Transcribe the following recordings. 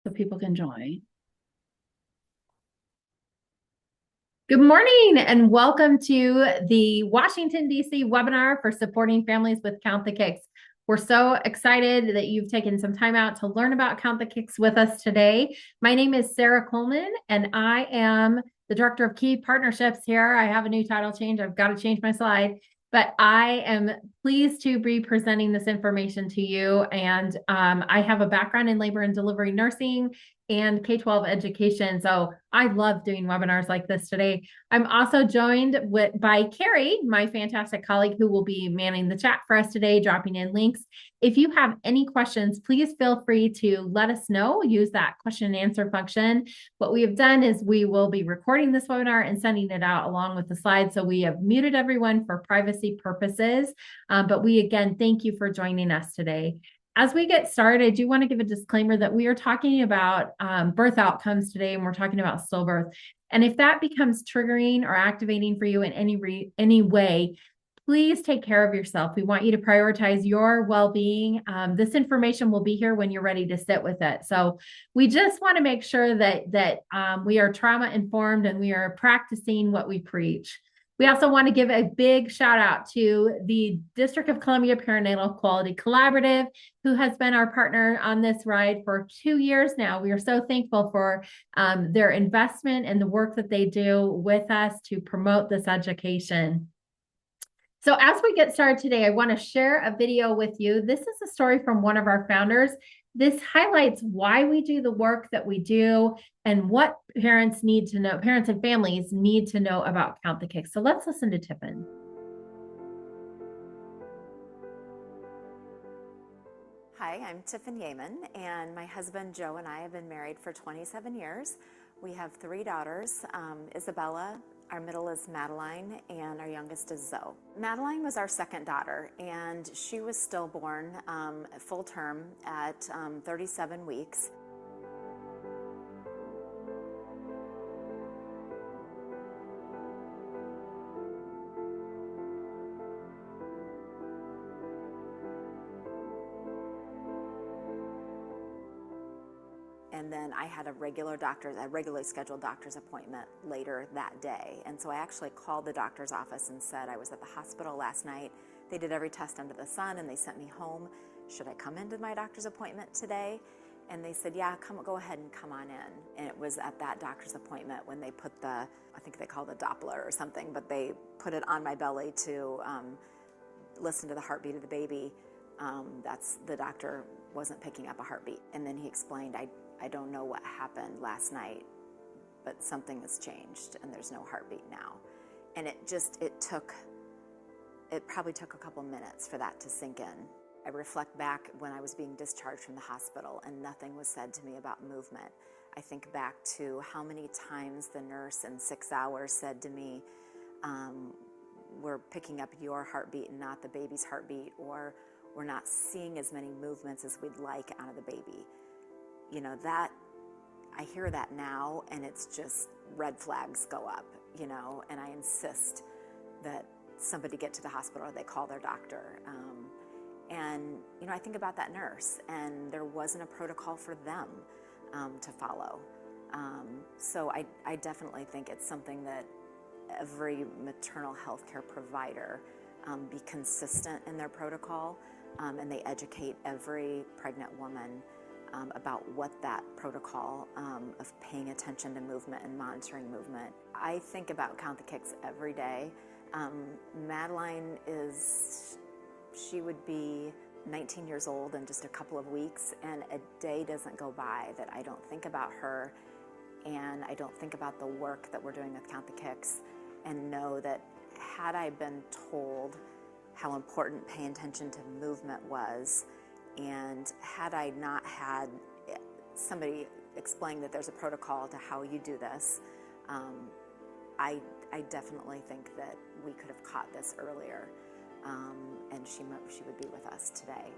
so people can join. Good morning and welcome to the Washington, D.C. webinar for supporting families with Count the Kicks. We're so excited that you've taken some time out to learn about Count the Kicks with us today. My name is Sarah Coleman and I am the Director of Key Partnerships here. I have a new title change. I've got to change my slide, but I am pleased to be presenting this information to you. And I have a background in labor and delivery nursing and K-12 education. So I love doing webinars like this today. I'm also joined by Carrie, my fantastic colleague, who will be manning the chat for us today, dropping in links. If you have any questions, please feel free to let us know. Use that question and answer function. What we have done is we will be recording this webinar and sending it out along with the slides. So we have muted everyone for privacy purposes. But we, again, thank you for joining us today. As we get started, I do want to give a disclaimer that we are talking about birth outcomes today, and we're talking about stillbirth. And if that becomes triggering or activating for you in any way, please take care of yourself. We want you to prioritize your well-being. This information will be here when you're ready to sit with it. So we just want to make sure that we are trauma informed and we are practicing what we preach. We also want to give a big shout out to the District of Columbia Perinatal Quality Collaborative, who has been our partner on this ride for 2 years now. We are so thankful for their investment and the work that they do with us to promote this education. So as we get started today, I want to share a video with you. This is a story from one of our founders. This highlights why we do the work that we do and what parents need to know, parents and families need to know about Count the Kicks. So let's listen to Tiffin. Hi, I'm Tiffin Yeaman, and my husband Joe and I have been married for 27 years. We have 3 daughters, Isabella, our middle is Madeline, and our youngest is Zoe. Madeline was our second daughter, and she was stillborn full term at 37 weeks. And then I had a regularly scheduled doctor's appointment later that day. And so I actually called the doctor's office and said I was at the hospital last night. They did every test under the sun and they sent me home. Should I come into my doctor's appointment today? And they said, yeah, go ahead and come on in. And it was at that doctor's appointment when they put I think they call it a Doppler or something, but they put it on my belly to listen to the heartbeat of the baby. The doctor wasn't picking up a heartbeat. And then he explained, I don't know what happened last night, but something has changed and there's no heartbeat now. And it probably took a couple minutes for that to sink in. I reflect back when I was being discharged from the hospital and nothing was said to me about movement. I think back to how many times the nurse in 6 hours said to me, we're picking up your heartbeat and not the baby's heartbeat, or we're not seeing as many movements as we'd like out of the baby. You know, that I hear that now and it's just red flags go up, and I insist that somebody get to the hospital or they call their doctor. And I think about that nurse, and there wasn't a protocol for them to follow. So I definitely think it's something that every maternal health care provider be consistent in their protocol, and they educate every pregnant woman about what that protocol of paying attention to movement and monitoring movement. I think about Count the Kicks every day. Madeline she would be 19 years old in just a couple of weeks, and a day doesn't go by that I don't think about her and I don't think about the work that we're doing with Count the Kicks, and know that had I been told how important paying attention to movement was, and had I not had somebody explain that there's a protocol to how you do this, I definitely think that we could have caught this earlier, and she would be with us today.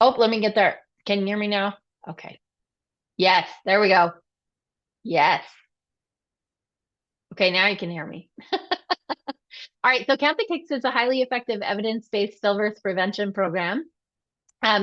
Oh, let me get there. Can you hear me now? Okay. Yes, there we go. Yes. Okay, now you can hear me. All right, so Count the Kicks is a highly effective evidence-based stillbirth prevention program.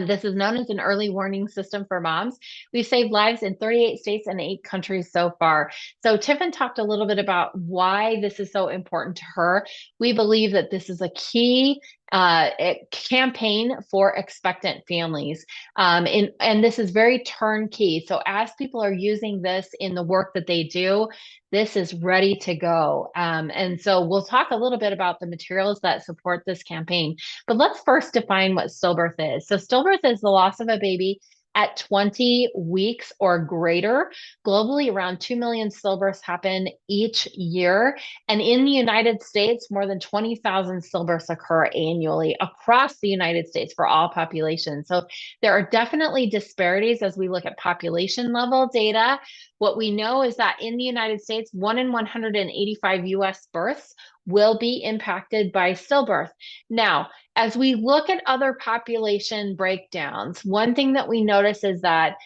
This is known as an early warning system for moms. We've saved lives in 38 states and 8 countries so far. So Tiffin talked a little bit about why this is so important to her. We believe that this is a key campaign for expectant families. And this is very turnkey. So as people are using this in the work that they do, this is ready to go. And so we'll talk a little bit about the materials that support this campaign. But let's first define what stillbirth is. So, stillbirth is the loss of a baby at 20 weeks or greater. Globally, around 2 million stillbirths happen each year. And in the United States, more than 20,000 stillbirths occur annually across the United States for all populations. So, there are definitely disparities as we look at population level data. What we know is that in the United States, 1 in 185 US births will be impacted by stillbirth. Now, as we look at other population breakdowns, one thing that we notice is that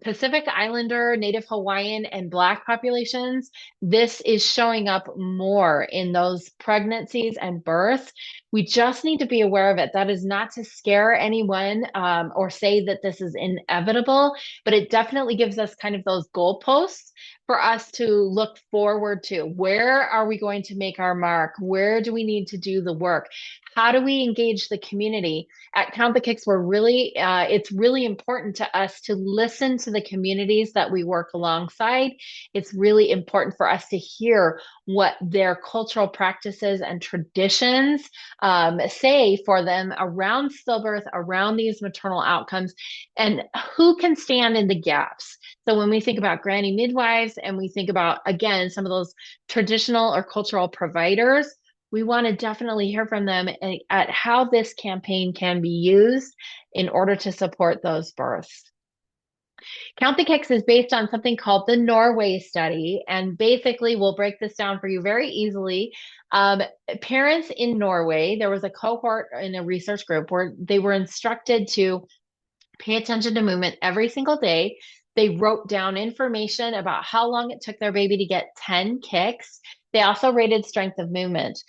Pacific Islander, Native Hawaiian, and Black populations, this is showing up more in those pregnancies and births. We just need to be aware of it. That is not to scare anyone or say that this is inevitable, but it definitely gives us kind of those goalposts for us to look forward to. Where are we going to make our mark? Where do we need to do the work? How do we engage the community? At Count the Kicks, it's really important to us to listen to the communities that we work alongside. It's really important for us to hear what their cultural practices and traditions say for them around stillbirth, around these maternal outcomes, and who can stand in the gaps. So when we think about granny midwives and we think about, again, some of those traditional or cultural providers, we want to definitely hear from them at how this campaign can be used in order to support those births. Count the Kicks is based on something called the Norway study. And basically, we'll break this down for you very easily. Parents in Norway, there was a cohort in a research group where they were instructed to pay attention to movement every single day. They wrote down information about how long it took their baby to get 10 kicks. They also rated strength of movement.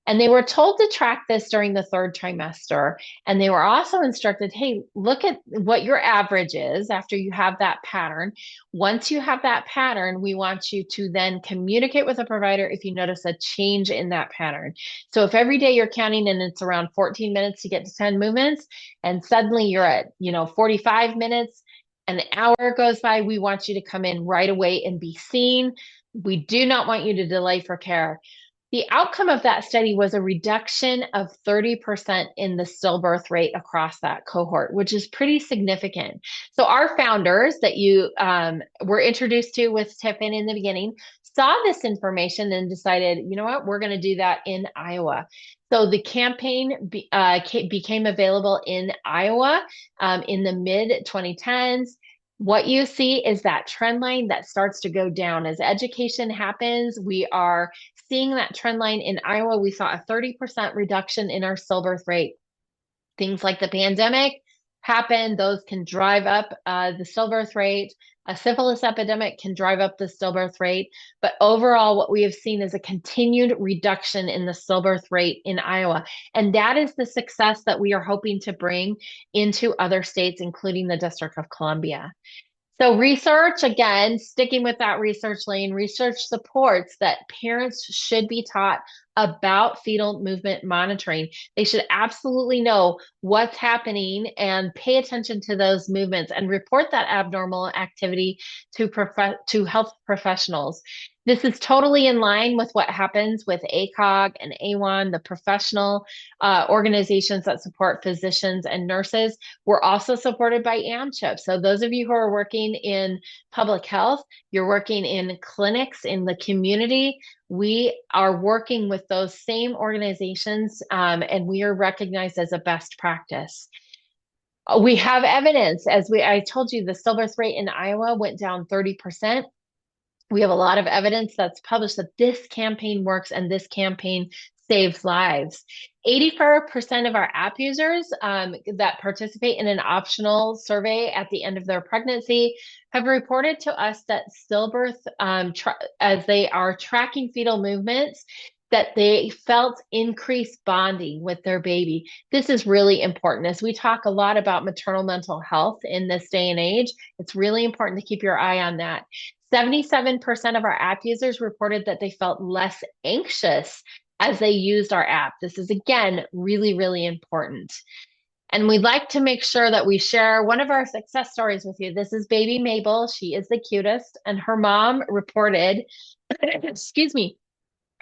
And they were told to track this during the third trimester. And they were also instructed, hey, look at what your average is after you have that pattern. Once you have that pattern, we want you to then communicate with a provider if you notice a change in that pattern. So if every day you're counting and it's around 14 minutes to get to 10 movements, and suddenly you're at 45 minutes, an hour goes by, we want you to come in right away and be seen. We do not want you to delay for care. The outcome of that study was a reduction of 30% in the stillbirth rate across that cohort, which is pretty significant. So our founders that you were introduced to with Tiffin in the beginning saw this information and decided, you know what, we're going to do that in Iowa. So the campaign became available in Iowa in the mid 2010s. What you see is that trend line that starts to go down as education happens. We are seeing that trend line in Iowa. We saw a 30% reduction in our stillbirth rate. Things like the pandemic happen, those can drive up the stillbirth rate. A syphilis epidemic can drive up the stillbirth rate. But overall, what we have seen is a continued reduction in the stillbirth rate in Iowa. And that is the success that we are hoping to bring into other states, including the District of Columbia. So research, again, sticking with that research lane, research supports that parents should be taught about fetal movement monitoring. They should absolutely know what's happening and pay attention to those movements and report that abnormal activity to health professionals. This is totally in line with what happens with ACOG and AWHONN, the professional organizations that support physicians and nurses. We're also supported by AMCHIP. So those of you who are working in public health, you're working in clinics in the community, we are working with those same organizations and we are recognized as a best practice. We have evidence, I told you, the stillbirth rate in Iowa went down 30%. We have a lot of evidence that's published that this campaign works and this campaign saves lives. 84% of our app users that participate in an optional survey at the end of their pregnancy have reported to us that stillbirth, as they are tracking fetal movements, that they felt increased bonding with their baby. This is really important. As we talk a lot about maternal mental health in this day and age, it's really important to keep your eye on that. 77% of our app users reported that they felt less anxious as they used our app. This is, again, really, really important. And we'd like to make sure that we share one of our success stories with you. This is baby Mabel. She is the cutest. And her mom reported, excuse me,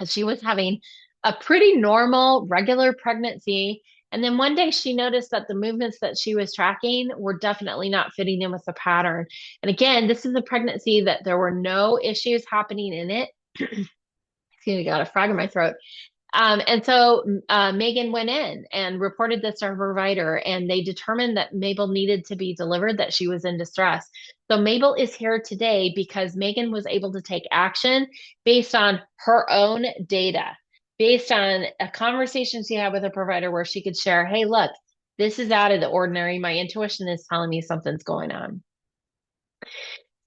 that she was having a pretty normal, regular pregnancy. And then one day she noticed that the movements that she was tracking were definitely not fitting in with the pattern. And again, this is a pregnancy that there were no issues happening in it. Excuse me, got a frog in my throat. And so Megan went in and reported this to her provider, and they determined that Mabel needed to be delivered, that she was in distress. So Mabel is here today because Megan was able to take action based on her own data, based on a conversation she had with a provider where she could share, hey, look, this is out of the ordinary. My intuition is telling me something's going on.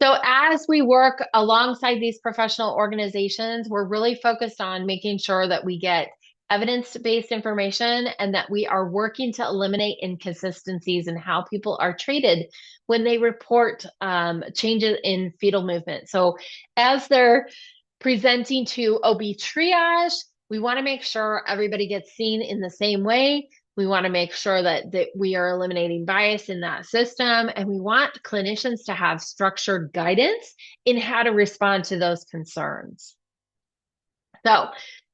So as we work alongside these professional organizations, we're really focused on making sure that we get evidence-based information and that we are working to eliminate inconsistencies in how people are treated when they report changes in fetal movement. So as they're presenting to OB triage, we want to make sure everybody gets seen in the same way. We want to make sure that we are eliminating bias in that system. And we want clinicians to have structured guidance in how to respond to those concerns. So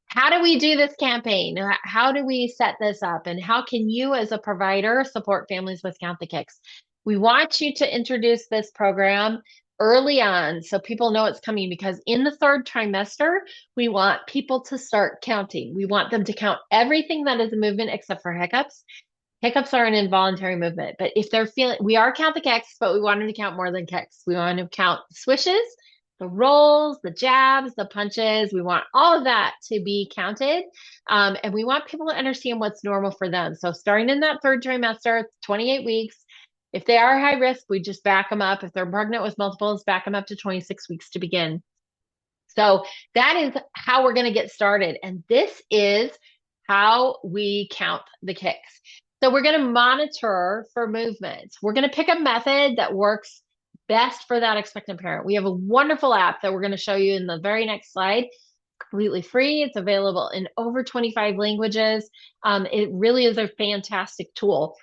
how do we do this campaign? How do we set this up? And how can you as a provider support families with Count the Kicks? We want you to introduce this program early on so people know it's coming, because in the third trimester, we want people to start counting. We want them to count everything that is a movement except for hiccups. Hiccups are an involuntary movement, but if they're feeling, we are Count the Kicks, but we want them to count more than kicks. We want them to count swishes, the rolls, the jabs, the punches. We want all of that to be counted. And we want people to understand what's normal for them. So starting in that third trimester, 28 weeks, if they are high risk, we just back them up. If they're pregnant with multiples, back them up to 26 weeks to begin. So that is how we're going to get started. And this is how we count the kicks. So we're going to monitor for movements. We're going to pick a method that works best for that expectant parent. We have a wonderful app that we're going to show you in the very next slide. Completely free. It's available in over 25 languages. It really is a fantastic tool.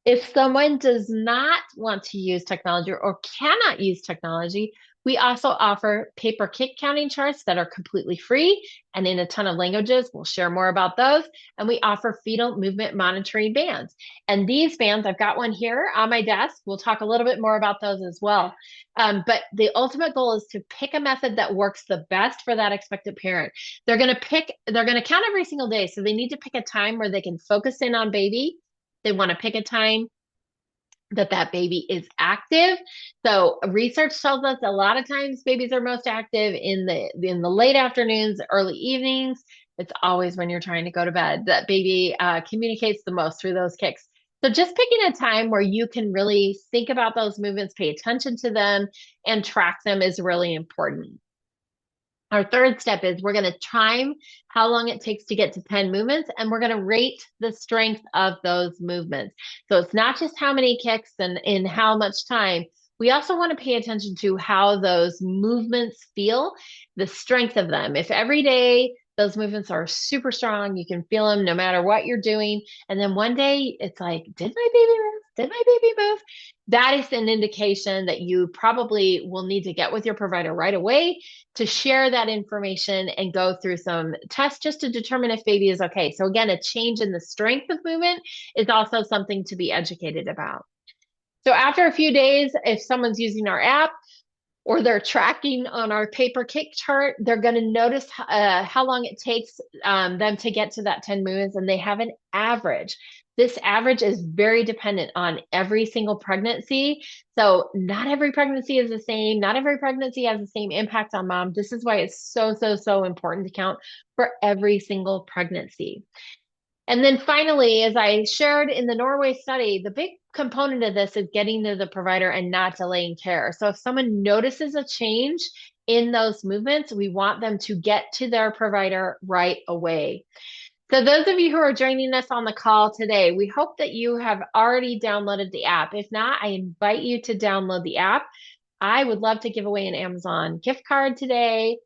If someone does not want to use technology or cannot use technology, we also offer paper kick counting charts that are completely free and in a ton of languages. We'll share more about those. And we offer fetal movement monitoring bands. And these bands, I've got one here on my desk. We'll talk a little bit more about those as well. But the ultimate goal is to pick a method that works the best for that expectant parent. They're going to count every single day. So they need to pick a time where they can focus in on baby. They want to pick a time that baby is active. So research tells us a lot of times babies are most active in the late afternoons, early evenings. It's always when you're trying to go to bed that baby communicates the most through those kicks. So just picking a time where you can really think about those movements, pay attention to them, and track them is really important. Our third step is we're going to time how long it takes to get to 10 movements, and we're going to rate the strength of those movements. So it's not just how many kicks and in how much time. We also want to pay attention to how those movements feel, the strength of them. If every day those movements are super strong, you can feel them no matter what you're doing. And then one day it's like, did my baby move? Did my baby move? That is an indication that you probably will need to get with your provider right away to share that information and go through some tests just to determine if baby is okay. So again, a change in the strength of movement is also something to be educated about. So after a few days, if someone's using our app or they're tracking on our paper kick chart, they're going to notice how long it takes them to get to that 10 movements, and they have an average. This average is very dependent on every single pregnancy. So not every pregnancy is the same. Not every pregnancy has the same impact on mom. This is why it's so, so, so important to count for every single pregnancy. And then finally, as I shared in the Norway study, the big component of this is getting to the provider and not delaying care. So if someone notices a change in those movements, we want them to get to their provider right away. So those of you who are joining us on the call today, we hope that you have already downloaded the app. If not, I invite you to download the app. I would love to give away an Amazon gift card today.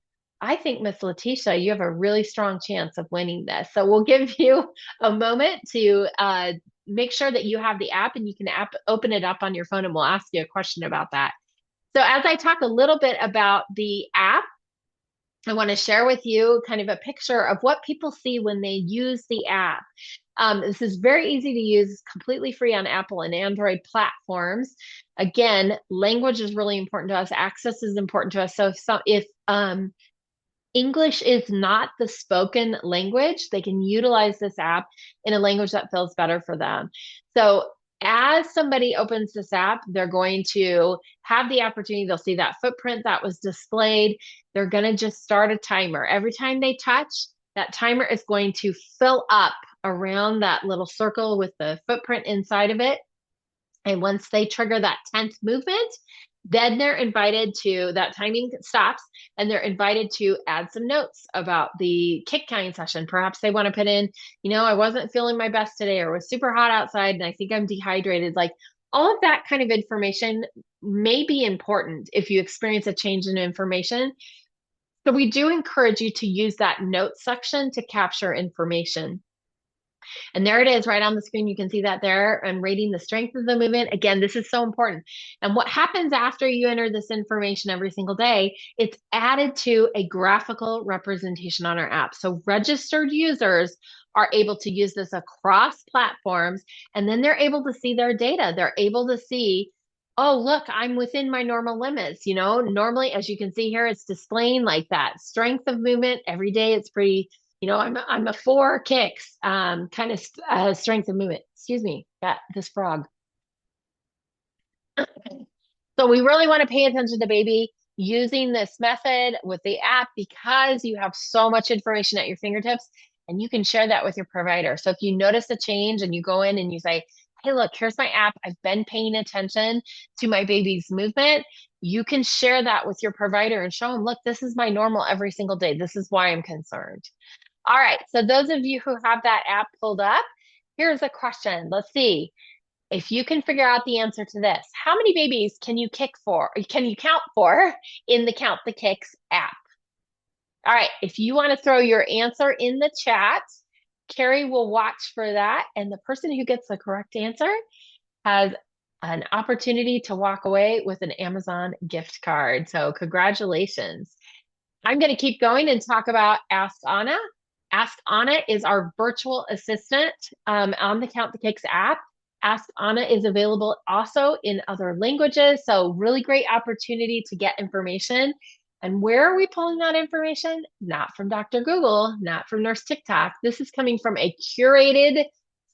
I think, Miss Letitia, you have a really strong chance of winning this. So we'll give you a moment to make sure that you have the app, and you can open it up on your phone, and we'll ask you a question about that. So as I talk a little bit about the app, I want to share with you kind of a picture of what people see when they use the app. This is very easy to use, completely free on Apple and Android platforms. Again, language is really important to us. Access is important to us. So if English is not the spoken language, they can utilize this app in a language that feels better for them. So as somebody opens this app, they're going to have the opportunity, they'll see that footprint that was displayed. They're going to just start a timer. Every time they touch, that timer is going to fill up around that little circle with the footprint inside of it. And once they trigger that 10th movement, then they're invited to, that timing stops, and they're invited to add some notes about the kick counting session. Perhaps they want to put in, I wasn't feeling my best today, or it was super hot outside and I think I'm dehydrated. Like, all of that kind of information may be important if you experience a change in information. So we do encourage you to use that note section to capture information. And there it is right on the screen. You can see that there. I'm rating the strength of the movement. Again, this is so important. And what happens after you enter this information every single day, it's added to a graphical representation on our app. So registered users are able to use this across platforms, and then they're able to see their data. They're able to see, oh, look, I'm within my normal limits. Normally, as you can see here, it's displaying like that strength of movement. Every day it's pretty, I'm a 4 kicks, kind of strength of movement. Excuse me, got this frog. So we really want to pay attention to baby using this method with the app, because you have so much information at your fingertips, and you can share that with your provider. So if you notice a change and you go in and you say, hey, look, here's my app. I've been paying attention to my baby's movement. You can share that with your provider and show them, look, this is my normal every single day. This is why I'm concerned. All right, so those of you who have that app pulled up, here's a question. Let's see if you can figure out the answer to this. How many babies can you count for in the Count the Kicks app? All right, if you want to throw your answer in the chat, Carrie will watch for that, and the person who gets the correct answer has an opportunity to walk away with an Amazon gift card. So congratulations. I'm going to keep going and talk about Ask Anna. Ask Anna is our virtual assistant on the Count the Kicks app. Ask Anna is available also in other languages. So really great opportunity to get information. And where are we pulling that information? Not from Dr. Google, not from Nurse TikTok. This is coming from a curated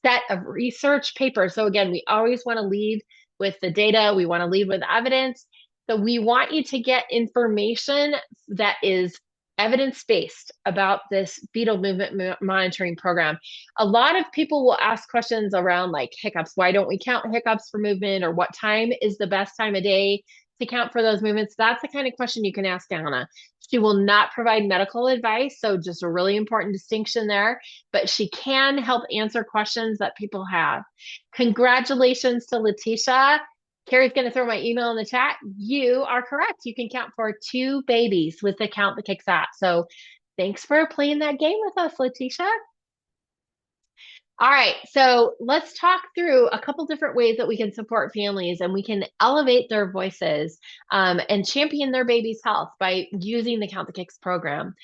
set of research papers. So again, we always want to lead with the data. We want to lead with evidence. So we want you to get information that is evidence-based about this fetal movement monitoring program. A lot of people will ask questions around like hiccups. Why don't we count hiccups for movement? Or what time is the best time of day to count for those movements? That's the kind of question you can ask Anna. She will not provide medical advice, so just a really important distinction there, but she can help answer questions that people have. Congratulations to Letitia. Carrie's going to throw my email in the chat. You are correct. You can count for 2 babies with the Count the Kicks app. So thanks for playing that game with us, Letitia. All right, so let's talk through a couple different ways that we can support families and we can elevate their voices and champion their baby's health by using the Count the Kicks program.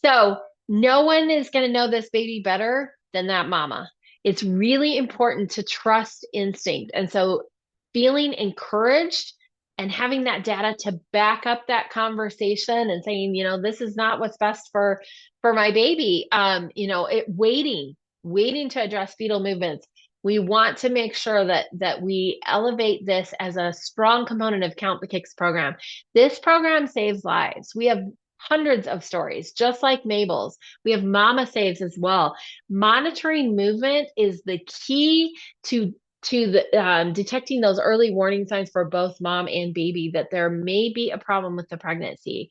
So no one is going to know this baby better than that mama. It's really important to trust instinct. And so feeling encouraged and having that data to back up that conversation and saying, this is not what's best for my baby. Waiting to address fetal movements We want to make sure that we elevate this as a strong component of Count the Kicks program. This program saves lives. We have hundreds of stories, just like Mabel's. We have Mama Saves as well. Monitoring movement is the key to the detecting those early warning signs for both mom and baby that there may be a problem with the pregnancy.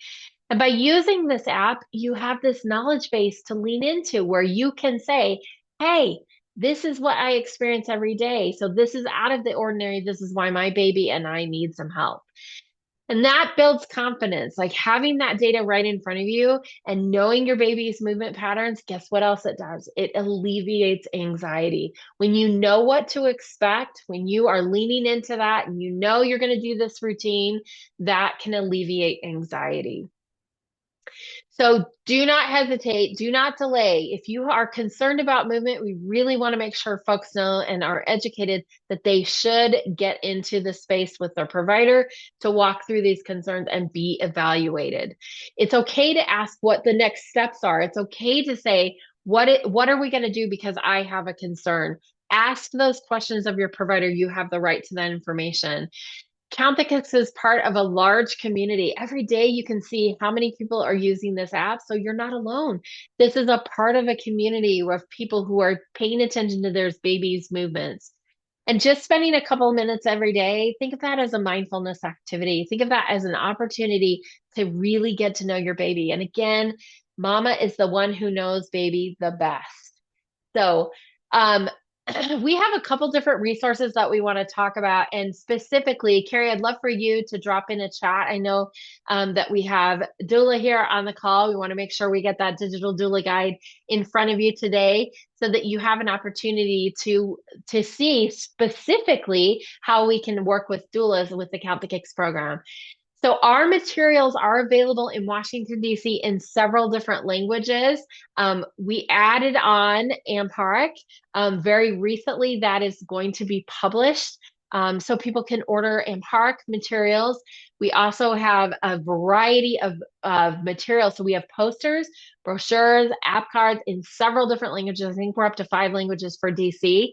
And by using this app, you have this knowledge base to lean into where you can say, hey, this is what I experience every day. So this is out of the ordinary. This is why my baby and I need some help. And that builds confidence. Like having that data right in front of you and knowing your baby's movement patterns, guess what else it does? It alleviates anxiety. When you know what to expect, when you are leaning into that and you know you're going to do this routine, that can alleviate anxiety. So do not hesitate, do not delay. If you are concerned about movement, we really want to make sure folks know and are educated that they should get into the space with their provider to walk through these concerns and be evaluated. It's okay to ask what the next steps are. It's okay to say, what are we going to do because I have a concern? Ask those questions of your provider. You have the right to that information. Count the Kicks is part of a large community. Every day you can see how many people are using this app, so you're not alone. This is a part of a community of people who are paying attention to their babies' movements. And just spending a couple of minutes every day, think of that as a mindfulness activity. Think of that as an opportunity to really get to know your baby. And again, mama is the one who knows baby the best. So, we have a couple different resources that we want to talk about. And specifically, Carrie, I'd love for you to drop in a chat. I know that we have doula here on the call. We want to make sure we get that digital doula guide in front of you today so that you have an opportunity to see specifically how we can work with doulas with the Count the Kicks program. So our materials are available in Washington, D.C. in several different languages. We added on Amharic very recently. That is going to be published. So people can order Amharic materials. We also have a variety of materials. So we have posters, brochures, app cards in several different languages. I think we're up to 5 languages for DC.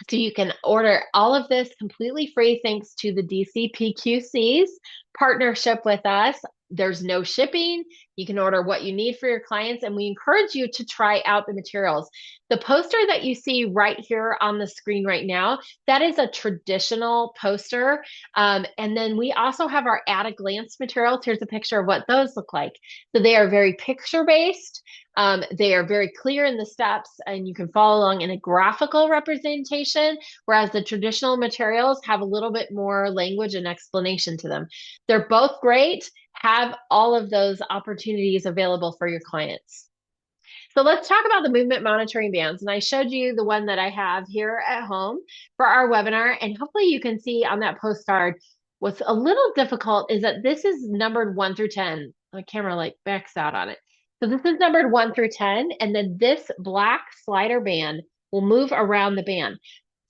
So you can order all of this completely free thanks to the DCPQC's partnership with us. There's no shipping. You can order what you need for your clients, and we encourage you to try out the materials. The poster that you see right here on the screen right now, that is a traditional poster. And then we also have our at a glance materials. Here's a picture of what those look like. So they are very picture-based. They are very clear in the steps, and you can follow along in a graphical representation, whereas the traditional materials have a little bit more language and explanation to them. They're both great. Have all of those opportunities available for your clients. So let's talk about the movement monitoring bands. And I showed you the one that I have here at home for our webinar. And hopefully you can see on that postcard, what's a little difficult is that this is numbered 1 through 10. My camera like backs out on it. So this is numbered 1 through 10. And then this black slider band will move around the band.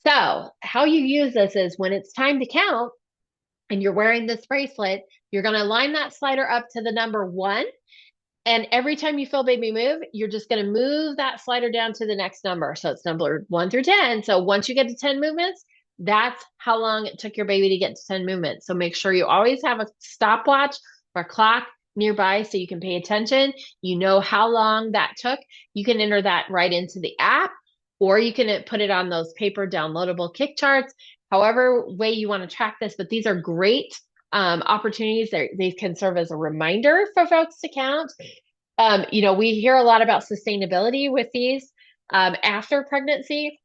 So how you use this is when it's time to count and you're wearing this bracelet, you're going to line that slider up to the number 1. And every time you feel baby move, you're just going to move that slider down to the next number. So it's number 1 through 10. So once you get to 10 movements, that's how long it took your baby to get to 10 movements. So make sure you always have a stopwatch or a clock nearby so you can pay attention. You know how long that took. You can enter that right into the app, or you can put it on those paper downloadable kick charts, however way you want to track this. But these are great opportunities. They can serve as a reminder for folks to count. We hear a lot about sustainability with these after pregnancy.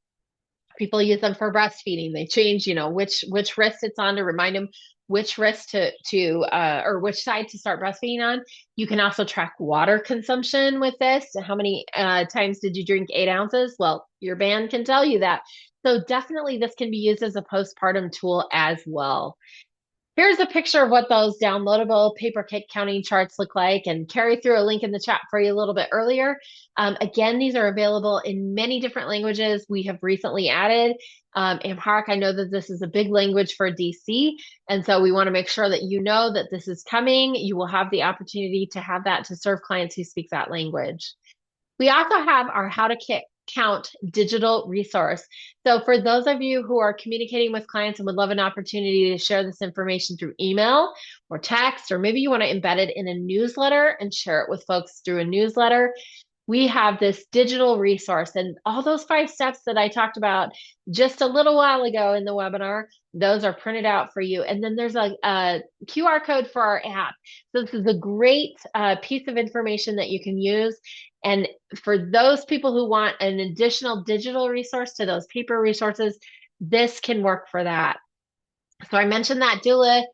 People use them for breastfeeding. They change, which wrist it's on to remind them which wrist or which side to start breastfeeding on. You can also track water consumption with this. How many times did you drink 8 ounces? Well, your band can tell you that. So definitely this can be used as a postpartum tool as well. Here's a picture of what those downloadable paper kick counting charts look like, and Carrie threw a link in the chat for you a little bit earlier. Again, these are available in many different languages. We have recently added Amharic. I know that this is a big language for DC, and so we want to make sure that you know that this is coming. You will have the opportunity to have that to serve clients who speak that language. We also have our How to Kick Count digital resource. So for those of you who are communicating with clients and would love an opportunity to share this information through email or text, or maybe you want to embed it in a newsletter and share it with folks through a newsletter, we have this digital resource, and all those 5 steps that I talked about just a little while ago in the webinar, those are printed out for you. And then there's a QR code for our app. So this is a great piece of information that you can use. And for those people who want an additional digital resource to those paper resources, this can work for that. So I mentioned that doula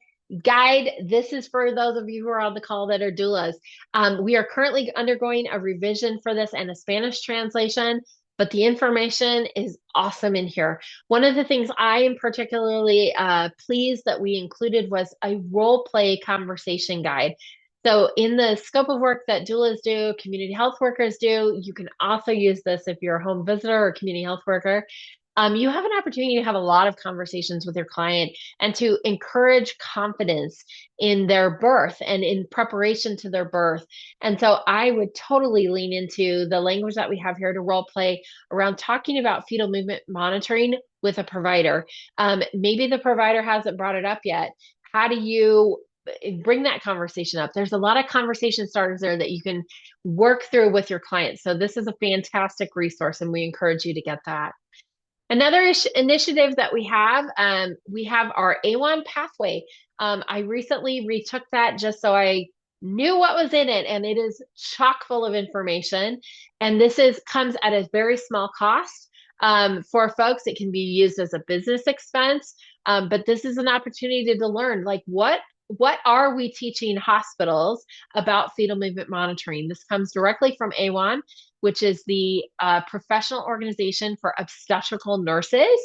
guide. This is for those of you who are on the call that are doulas. We are currently undergoing a revision for this and a Spanish translation, but the information is awesome in here. One of the things I am particularly pleased that we included was a role play conversation guide. So in the scope of work that doulas do, community health workers do, you can also use this if you're a home visitor or community health worker. You have an opportunity to have a lot of conversations with your client and to encourage confidence in their birth and in preparation to their birth. And so I would totally lean into the language that we have here to role play around talking about fetal movement monitoring with a provider. Maybe the provider hasn't brought it up yet. How do you bring that conversation up? There's a lot of conversation starters there that you can work through with your clients. So this is a fantastic resource, and we encourage you to get that. Another initiative that we have our AWHONN pathway. I recently retook that just so I knew what was in it, and it is chock full of information. And this comes at a very small cost for folks. It can be used as a business expense, but this is an opportunity to learn, like, what are we teaching hospitals about fetal movement monitoring? This comes directly from AWHONN, which is the professional organization for obstetrical nurses.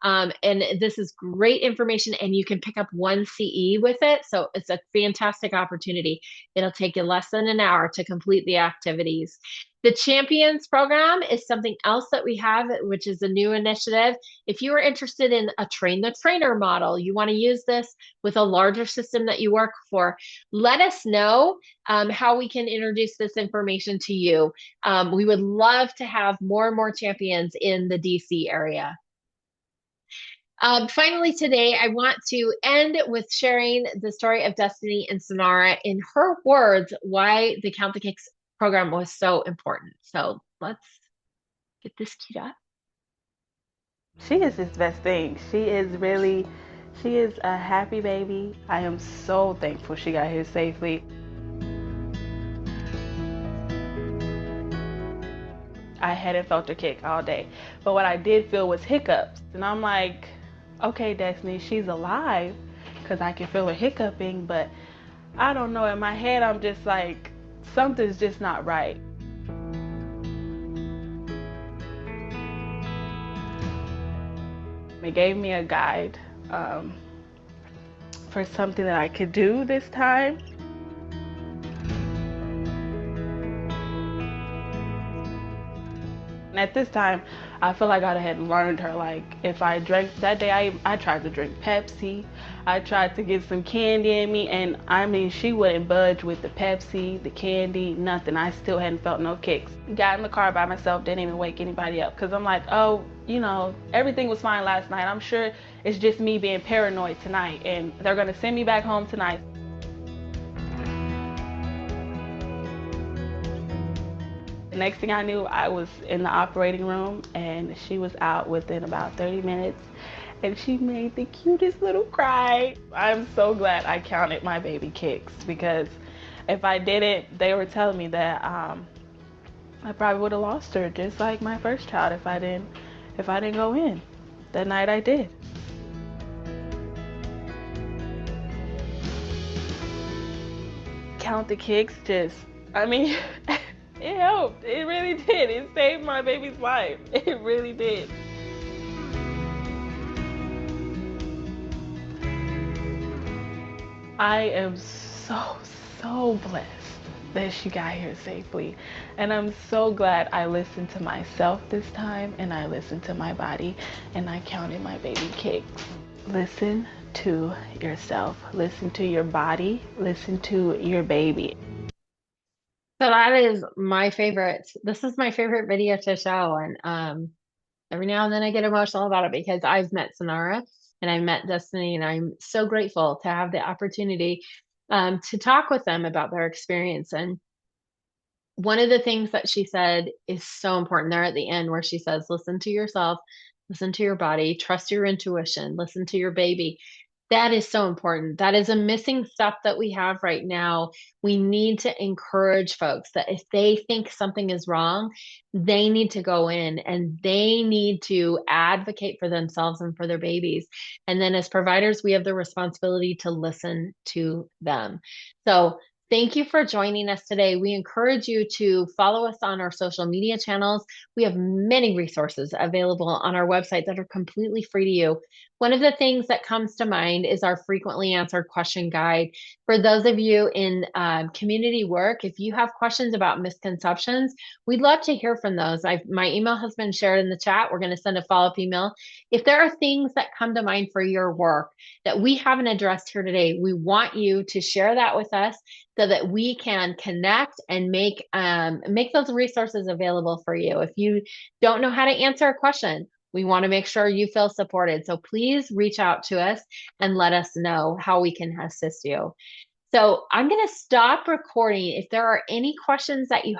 And this is great information, and you can pick up 1 CE with it. So it's a fantastic opportunity. It'll take you less than an hour to complete the activities. The Champions program is something else that we have, which is a new initiative. If you are interested in a train the trainer model, you want to use this with a larger system that you work for, let us know how we can introduce this information to you. We would love to have more and more champions in the DC area. Finally, today, I want to end with sharing the story of Destiny and Sonara, in her words, why the Count the Kicks program was so important. So let's get this queued up. She is his best thing. She is a happy baby. I am so thankful she got here safely. I hadn't felt her kick all day, but what I did feel was hiccups. And I'm like, okay, Destiny, she's alive, because I can feel her hiccuping, but I don't know, in my head I'm just like, something's just not right. It gave me a guide for something that I could do this time. And at this time, I feel like I had learned her. Like, if I drank that day, I tried to drink Pepsi. I tried to get some candy in me, and I mean, she wouldn't budge with the Pepsi, the candy, nothing. I still hadn't felt no kicks. Got in the car by myself, didn't even wake anybody up, because I'm like, oh, you know, everything was fine last night. I'm sure it's just me being paranoid tonight, and they're going to send me back home tonight. The next thing I knew, I was in the operating room, and she was out within about 30 minutes, and she made the cutest little cry. I'm so glad I counted my baby kicks, because if I didn't, they were telling me that I probably would have lost her, just like my first child, if I didn't go in. That night I did. Count the Kicks I mean, it helped. It really did. It saved my baby's life. It really did. I am so blessed that she got here safely. And I'm so glad I listened to myself this time, and I listened to my body, and I counted my baby kicks. Listen to yourself. Listen to your body. Listen to your baby. So that is my favorite. This is my favorite video to show. And every now and then I get emotional about it because I've met Sonara and I met Destiny, and I'm so grateful to have the opportunity to talk with them about their experience. And one of the things that she said is so important there at the end, where she says, listen to yourself, listen to your body, trust your intuition, listen to your baby. That is so important. That is a missing step that we have right now. We need to encourage folks that if they think something is wrong, they need to go in and they need to advocate for themselves and for their babies. And then as providers, we have the responsibility to listen to them. So thank you for joining us today. We encourage you to follow us on our social media channels. We have many resources available on our website that are completely free to you. One of the things that comes to mind is our frequently answered question guide. For those of you in community work, if you have questions about misconceptions, we'd love to hear from those. My email has been shared in the chat. We're going to send a follow-up email. If there are things that come to mind for your work that we haven't addressed here today, we want you to share that with us so that we can connect and make those resources available for you. If you don't know how to answer a question, we want to make sure you feel supported. So please reach out to us and let us know how we can assist you. So I'm going to stop recording. If there are any questions that you